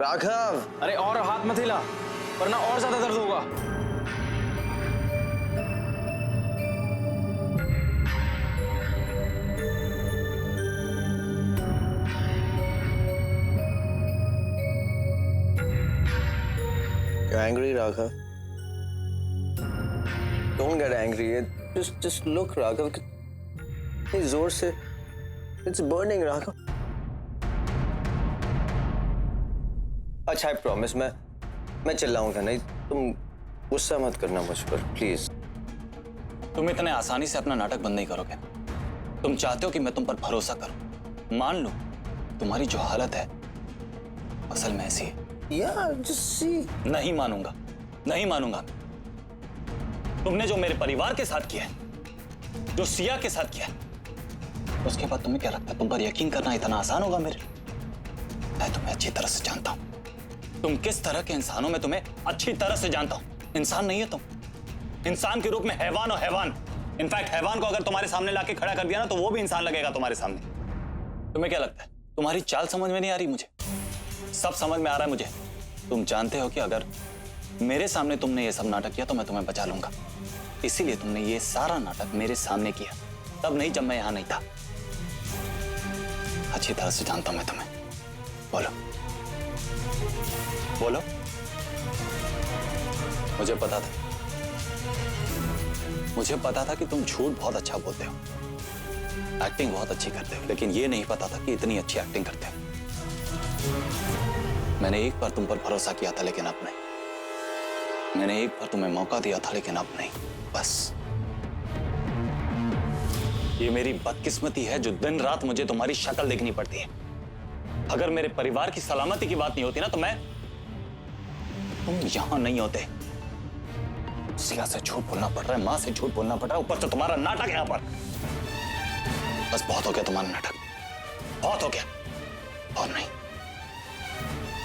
राघव, अरे और हाथ मत हिला वरना और ज्यादा दर्द होगा। you're angry, Raghav. Don't get angry. Just look, Raghav. इतनी जोर से, it's burning, Raghav. अच्छा, I promise मैं चिल्लाऊंगा नहीं। तुम गुस्सा मत करना मुझ पर, प्लीज। तुम इतने आसानी से अपना नाटक बंद नहीं करोगे। तुम चाहते हो कि मैं तुम पर भरोसा करूं, मान लूं तुम्हारी जो हालत है असल में ऐसी है। Yeah, just see. नहीं मानूंगा, नहीं मानूंगा। तुमने जो मेरे परिवार के साथ किया है, जो सिया के साथ किया है, उसके बाद तुम्हें क्या लगता है तुम पर यकीन करना इतना आसान होगा मेरे लिए? मैं तुम्हें अच्छी तरह से जानता हूं। तुम किस तरह के इंसानों में तुम्हें अच्छी तरह से जानता हूं। इंसान नहीं है तुम, इंसान के रूप में हैवान और हैवान। इनफैक्ट हैवान को अगर तुम्हारे सामने लाके खड़ा कर दिया ना तो वो भी इंसान लगेगा तुम्हारे सामने। तुम्हें क्या लगता है तुम्हारी चाल समझ में नहीं आ रही? मुझे सब समझ में आ रहा है मुझे। तुम जानते हो कि अगर मेरे सामने तुमने ये सब नाटक किया तो मैं तुम्हें बचा लूंगा। इसीलिए तुमने ये सारा नाटक मेरे सामने किया, तब नहीं जब मैं यहां नहीं था। अच्छी तरह से जानता हूं मैं तुम्हें। बोलो बोलो। मुझे पता था कि तुम झूठ बहुत अच्छा बोलते हो, एक्टिंग बहुत अच्छी करते हो, लेकिन ये नहीं पता था कि इतनी अच्छी एक्टिंग करते हो। मैंने एक बार तुम पर भरोसा किया था लेकिन अब नहीं। मैंने एक बार तुम्हें मौका दिया था लेकिन अब नहीं। बस ये मेरी बदकिस्मती है जो दिन रात मुझे तुम्हारी शक्ल देखनी पड़ती है। अगर मेरे परिवार की सलामती की बात नहीं होती ना तो तुम यहां नहीं होते। सिया से झूठ बोलना पड़ रहा है, मां से झूठ बोलना पड़ रहा है, ऊपर से तुम्हारा नाटक यहां पर। बस बहुत हो गया तुम्हारा नाटक, बहुत हो गया। और नहीं,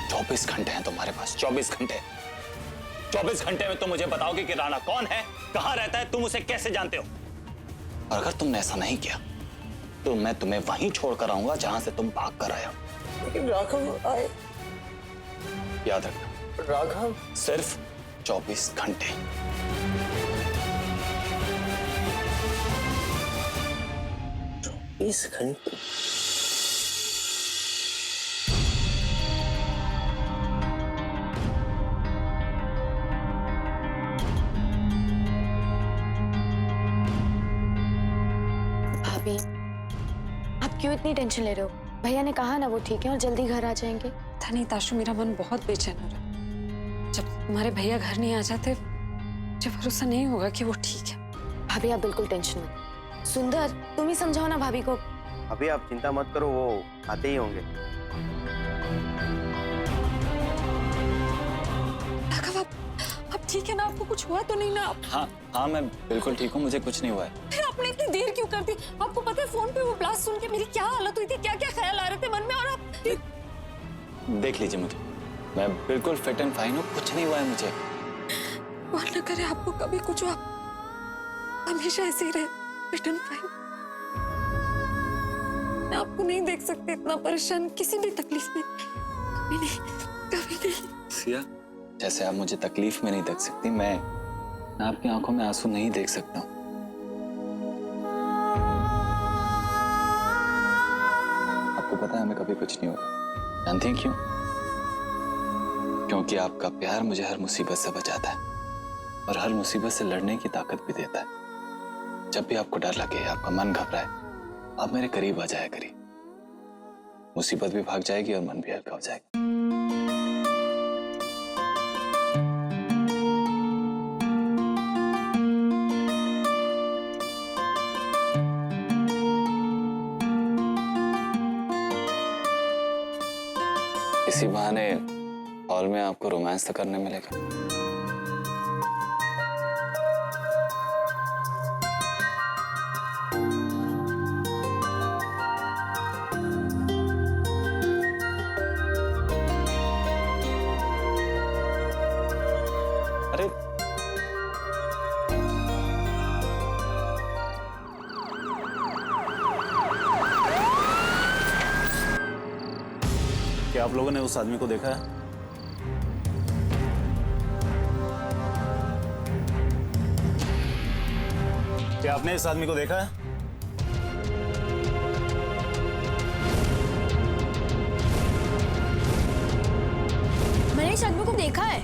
24 घंटे हैं तुम्हारे पास, 24 घंटे। 24 घंटे में तुम मुझे बताओगे कि राणा कौन है, कहां रहता है, तुम उसे कैसे जानते हो। और अगर तुमने ऐसा नहीं किया तो मैं तुम्हें वहीं छोड़कर आऊंगा जहां से तुम भाग कर आए हो। लेकिन राघव, याद रखना, राघव, सिर्फ 24 घंटे। इस घंटे भाभी, आप क्यों इतनी टेंशन ले रहे हो? भैया ने कहा ना वो ठीक है और जल्दी घर आ जाएंगे। पता नहीं ताशु, मेरा मन बहुत बेचैन हो रहा है। जब तुम्हारे भैया घर नहीं आ जाते मुझे भरोसा नहीं होगा कि वो ठीक है। भाभी आप बिल्कुल टेंशन मत। सुंदर, तुम ही समझाओ ना भाभी को। अभी आप चिंता मत करो, वो आते ही होंगे। राघव, आप ठीक है ना? आपको कुछ हुआ तो नहीं ना? हाँ मैं बिल्कुल ठीक हूँ, मुझे कुछ नहीं हुआ है। फिर आपने इतनी देर क्यों कर दी? आपको पता है फोन पे वो ब्लास्ट सुन के मेरी क्या हालत हुई थी, क्या क्या ख्याल आ रहे थे मन में। और आप देख लीजिए मुझे, मैं बिल्कुल फिट एंड फाइन हूँ, कुछ नहीं हुआ है मुझे। भगवान न करे आपको कभी कुछ हो, आप हमेशा ऐसे ही रहे फिट एंड फाइन। मैं आपको नहीं देख सकती इतना परेशान किसी भी तकलीफ में, कभी नहीं, कभी नहीं। सिया, जैसे आप मुझे तकलीफ में नहीं देख सकती, मैं आपकी आंखों में आंसू नहीं देख सकता हूँ। आपको पता है हमें कभी कुछ नहीं होगा, जानती हैं क्यों? क्योंकि आपका प्यार मुझे हर मुसीबत से बचाता है और हर मुसीबत से लड़ने की ताकत भी देता है। जब भी आपको डर लगे, आपका मन घबराए, आप मेरे करीब आ जाया करिए। मुसीबत भी भाग जाएगी और मन भी हल्का हो जाएगा। इसी बहाने हॉल में आपको रोमांस तो करने मिलेगा। अरे क्या आप लोगों ने उस आदमी को देखा है? क्या आपने इस आदमी को देखा है? मैंने इस आदमी को देखा है।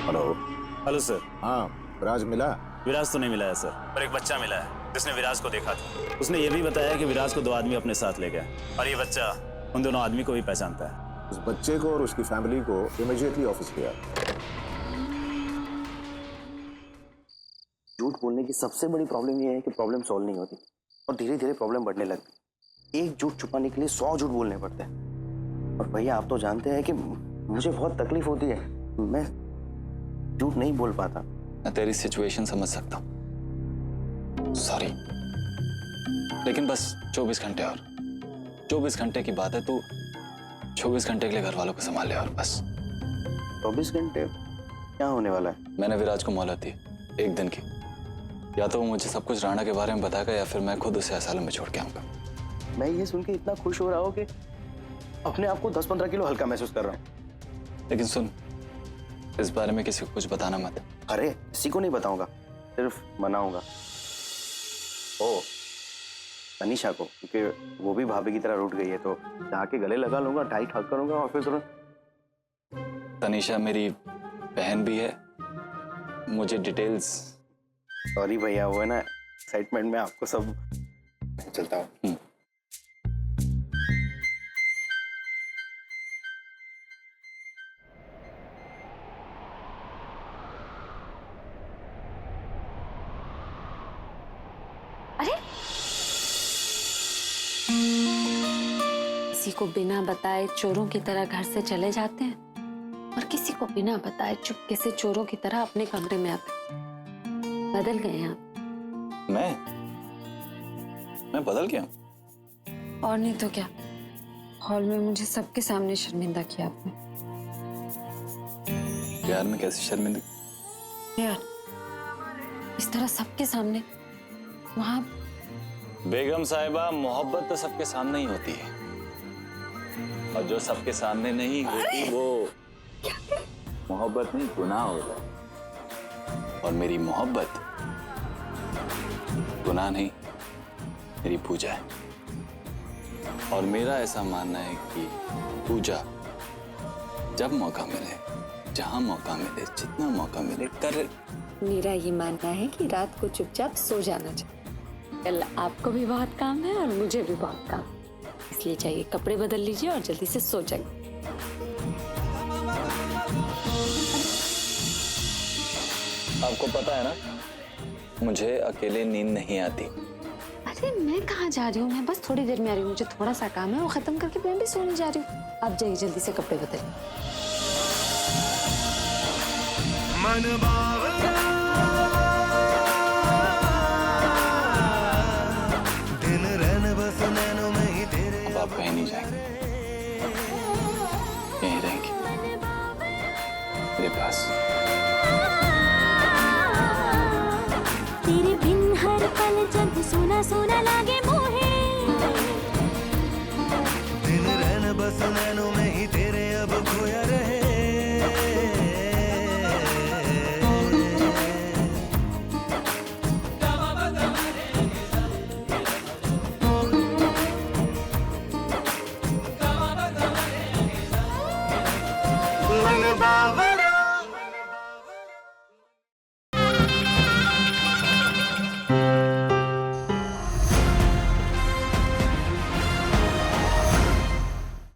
हेलो। Hello sir. हाँ, राज मिला? विराज तो नहीं मिला है सर, पर एक बच्चा मिला है जिसने विराज को देखा था। उसने ये भी बताया कि विराज को 2 आदमी अपने साथ ले गए और ये बच्चा उन दोनों आदमी को भी पहचानता है। उस बच्चे को और उसकी फैमिली को इमीडिएटली ऑफिस ले आ। झूठ बोलने की सबसे बड़ी प्रॉब्लम ये है कि प्रॉब्लम सॉल्व नहीं होती और धीरे धीरे प्रॉब्लम बढ़ने लगती। एक झूठ छुपाने के लिए 100 झूठ बोलने पड़ते हैं। और भैया आप तो जानते हैं कि मुझे बहुत तकलीफ होती है, मैं झूठ नहीं बोल पाता। मैं तेरी सिचुएशन समझ सकता हूँ, सॉरी, लेकिन बस 24 घंटे और 24 घंटे की बात है। तू 24 घंटे के लिए घर वालों को संभाल ले और बस। 24 घंटे क्या होने वाला है? मैंने विराज को मोहलत दी 1 दिन की। या तो वो मुझे सब कुछ राणा के बारे में बताएगा या फिर मैं खुद उसे अस्पताल में छोड़ के आऊंगा। मैं ये सुन के इतना खुश हो रहा हूँ कि अपने आप को 10-15 किलो हल्का महसूस कर रहा हूँ। लेकिन सुन, इस बारे में किसी को कुछ बताना मत। अरे किसी को नहीं बताऊंगा, सिर्फ मनाऊंगा। ओ तनीषा को, क्योंकि वो भी भाभी की तरह रूठ गई है, तो जाके गले लगा लूंगा, टाइट हक करूंगा और फिर तुरंत। तनीषा मेरी बहन भी है, मुझे डिटेल्स। सॉरी भैया, वो है ना एक्साइटमेंट में आपको सब चलता हूँ। अरे किसी को बिना बताए चोरों की तरह घर से चले जाते हैं और किसी को बिना बताए चुपके से चोरों की तरह अपने कमरे में आते हैं। बदल गए हैं आप। मैं बदल गया? और नहीं तो क्या, हॉल में मुझे सबके सामने शर्मिंदा किया आपने। प्यार में कैसी शर्मिंदगी? यार इस तरह सबके सामने वहां। बेगम साहिबा, मोहब्बत तो सबके सामने ही होती है और जो सबके सामने नहीं होती वो मोहब्बत नहीं, गुनाह होता है। और मेरी मोहब्बत गुनाह नहीं, मेरी पूजा है। और मेरा ऐसा मानना है कि पूजा जब मौका मिले, जहां मौका मिले, जितना मौका मिले कर। मेरा ये मानना है कि रात को चुपचाप सो जाना चाहिए। कल आपको भी बहुत काम है और मुझे भी बहुत काम, इसलिए चाहिए कपड़े बदल लीजिए और जल्दी से सो जाइए। आपको पता है ना, मुझे अकेले नींद नहीं आती। अरे मैं कहाँ जा रही हूँ, मैं बस थोड़ी देर में आ रही हूँ, मुझे थोड़ा सा काम है, वो खत्म करके मैं भी सोने जा रही हूँ। आप जाइए जल्दी से कपड़े बदलिए। अब आप कहीं नहीं जाएंगे, यहीं रहेंगे मेरे पास। तेरे बिन हर पल जब सोना सोना लागे मोहे, दिन रैन बस नैनों में ही तेरे अब खोया रहे। मन बाबा